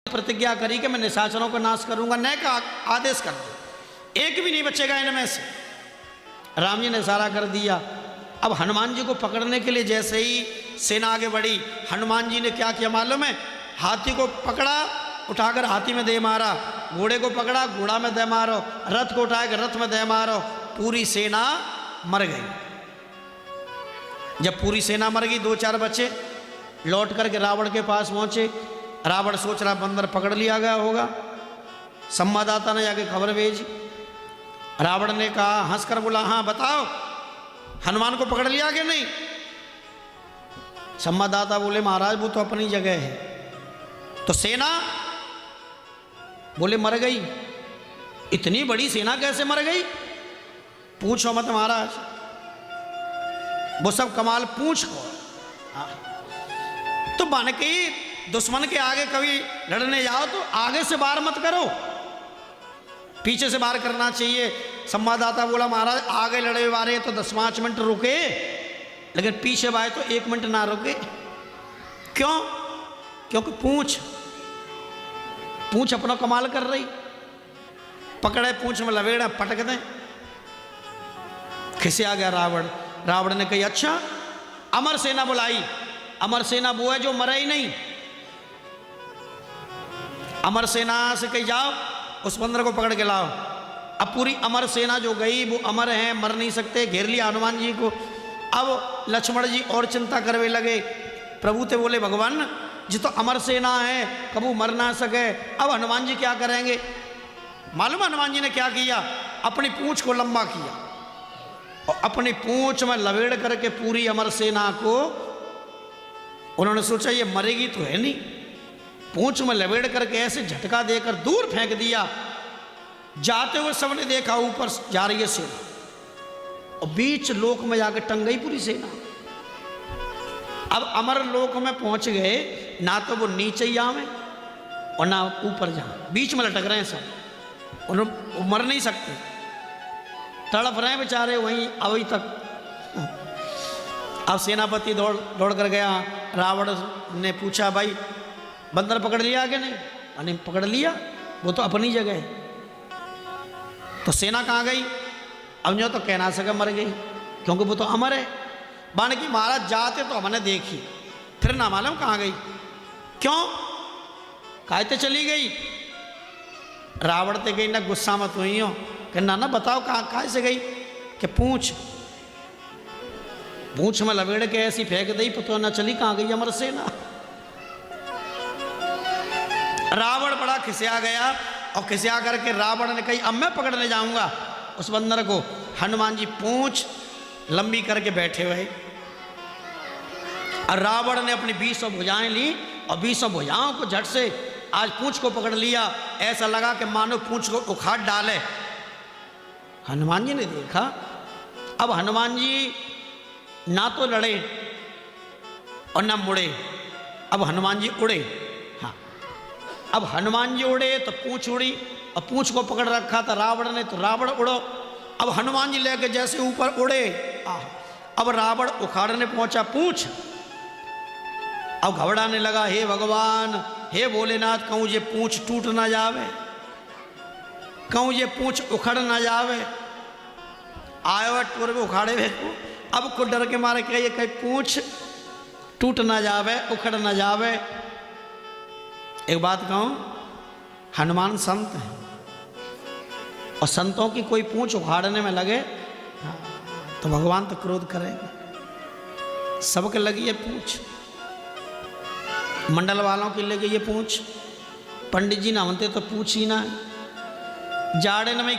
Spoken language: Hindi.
प्रतिज्ञा करी कि मैं निशाचरों को नाश करूंगा, न्याय का आदेश कर दो, एक भी नहीं बचेगा इनमें से। राम जी ने इशारा कर दिया। अब हनुमान जी को पकड़ने के लिए जैसे ही सेना आगे बढ़ी, हनुमान जी ने क्या किया मालूम है? हाथी को पकड़ा, उठाकर हाथी में दे मारा, घोड़े को पकड़ा, घोड़ा में दे मारो, रथ को उठाकर रथ में दे मारो, पूरी सेना मर गई। जब पूरी सेना मर गई, 2-4 बचे, लौट करके रावण के पास पहुंचे। रावण सोच रहा बंदर पकड़ लिया गया होगा, संवाददाता ने जाके खबर भेजी। रावण ने कहा, हंसकर बोला, हाँ बताओ हनुमान को पकड़ लिया कि नहीं? संवाददाता बोले, महाराज वो तो अपनी जगह है। तो सेना? बोले मर गई। इतनी बड़ी सेना कैसे मर गई? पूछो मत महाराज, वो सब कमाल पूछ को। तो बन के दुश्मन के आगे कभी लड़ने जाओ तो आगे से वार मत करो, पीछे से वार करना चाहिए। संवाददाता बोला, महाराज आगे लड़े वारे तो 10-5 मिनट रुके, लेकिन पीछे वारे तो 1 मिनट ना रुके। क्यों? क्योंकि पूंछ अपना कमाल कर रही, पकड़े पूंछ में लवेड़ा पटक दें। खिसे आ गया रावण। रावण ने कही, अच्छा अमर सेना बुलाई। अमर सेना वो है जो मरा ही नहीं। अमर सेना से कही, जाओ उस बंदर को पकड़ के लाओ। अब पूरी अमर सेना जो गई, वो अमर हैं, मर नहीं सकते, घेर लिया हनुमान जी को। अब लक्ष्मण जी और चिंता करने लगे। प्रभु ते बोले, भगवान जी तो अमर सेना है, कबू मर ना सके, अब हनुमान जी क्या करेंगे? मालूम हनुमान जी ने क्या किया? अपनी पूंछ को लंबा किया और अपनी पूंछ में लवेड़ करके पूरी अमर सेना को, उन्होंने सोचा ये मरेगी तो है नहीं, पूंछ में लवेड़ करके ऐसे झटका देकर दूर फेंक दिया। जाते हुए सबने देखा ऊपर जा रही है सेना और बीच लोक में जाकर टंग गई पूरी सेना। अब अमर लोक में पहुंच गए, ना तो वो नीचे ही आवे और ना ऊपर जाए, बीच में लटक रहे हैं सब, उन्हें मर नहीं सकते, तड़प रहे हैं बेचारे वहीं अभी तक। अब सेनापति दौड़ कर गया। रावण ने पूछा, भाई बंदर पकड़ लिया कि नहीं? अने पकड़ लिया, वो तो अपनी जगह है। तो सेना कहाँ गई? अब जो तो कह ना सके मर गई, क्योंकि वो तो अमर है। बाण की महाराज जाते तो हमने देखी, फिर ना मालूम कहाँ गई। क्यों? कहते चली गई। रावण ते गई ना, गुस्सा मत हुई हो कि ना बताओ कहाँ से गई? कि पूंछ में लवेड़ के ऐसी फेंक दी, पता ना चली कहाँ गई अमर सेना। रावण बड़ा खिसिया गया और खिसिया करके रावण ने कही, अब मैं पकड़ने जाऊंगा उस बंदर को। हनुमान जी पूंछ लंबी करके बैठे हुए और रावण ने अपनी 20 भुजाएं ली और 20 भुजाओं को झट से आज पूंछ को पकड़ लिया। ऐसा लगा कि मानो पूंछ को उखाड़ डाले। हनुमान जी ने देखा, अब हनुमान जी ना तो लड़े और ना मुड़े, अब हनुमान जी उड़े। हाँ, अब हनुमान जी उड़े तो पूंछ उड़ी और पूंछ को पकड़ रखा था रावण ने, तो रावण उड़ो। अब हनुमान जी लेके जैसे ऊपर उड़े, अब रावण उखाड़ने पहुंचा पूंछ। अब घबराने लगा, हे भगवान, हे भोलेनाथ, कहूँ ये पूंछ टूट ना जावे, कहूँ ये पूंछ उखड़ ना जावे। आयो टूर में उखाड़े हुए को, अब को डर के मारे कहिए कहीं पूंछ टूट ना जावे, उखड़ ना जावे। एक बात कहूँ, हनुमान संत है और संतों की कोई पूंछ उखाड़ने में लगे तो भगवान तो क्रोध करेंगे। सबके लगी है पूंछ, मंडल वालों के लगे ये पूंछ, पंडित जी ना होते तो पूछ ही ना, जाड़े में